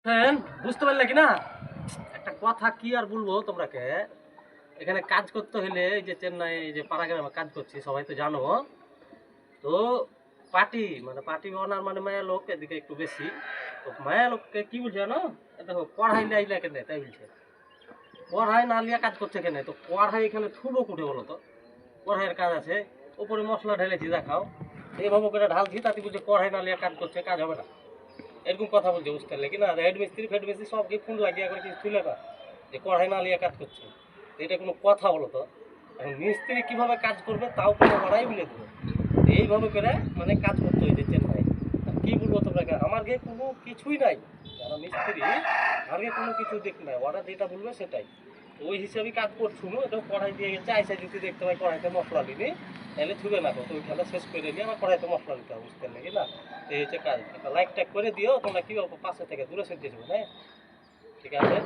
হ্যাঁ, বুঝতে পারলে কি না? একটা কথা কি আর বলবো তোমরাকে। এখানে কাজ করতে হলে এই যে চেন্নাই যে পাড়াগ্রামে কাজ করছি সবাই তো জানো। তো পার্টি ওনার মানে মায়া লোক এদিকে একটু বেশি। তো মায়া লোককে কি বলছে জানো? দেখো কড়াই লাইলা কেন তাই বলছে। কড়াই না লিয়া কাজ করছে কেন? তো কড়াই এখানে থুবো কুঠে বলো তো। কড়াইয়ের কাজ আছে, উপরে মশলা ঢেলেছি দেখাও, এইভাবে করে ঢালছি তাতে বলছে কড়াই না লিয়া কাজ করছে, কাজ হবে না। এরকম কথা বলছে, বুঝতে পারলে কি না? হেড মিস্ত্রি ফেড মিস্ত্রি সবকে ফোন লাগিয়ে করে কিছু তুলে না যে কড়াই না লিয়ে কাজ করছে। তো এটা কোনো কথা বলো তো? এখন মিস্ত্রি কিভাবে কাজ করবে তাও কোনো কড়াই বলে দেবো। এইভাবে করে মানে কাজ করতে হয়েছে চেন্নাই। আর কি বলবো তোমরা, আমার গে কোনো কিছুই নাই। যারা মিস্ত্রি আর গে কোনো কিছু দেখ নাই, ওরা যেটা বলবে সেটাই। তো ওই হিসাবে কাজ করছুন। এটা কড়াই দিয়ে গেছে, আইসা যদি দেখতে পাই কড়াইতে মশলা দিবি তাহলে ছুবে না, তো ওইখানে শেষ করে নিয়ে আমার কড়াইতে মশলা দিতে হবে, বুঝতে পারলে কি না? এই হচ্ছে কাজ। একটা লাইক ট্যাগ করে দিও তোমরা, কি পাশে থেকে দূরে সরে যাবে, হ্যাঁ? ঠিক আছে।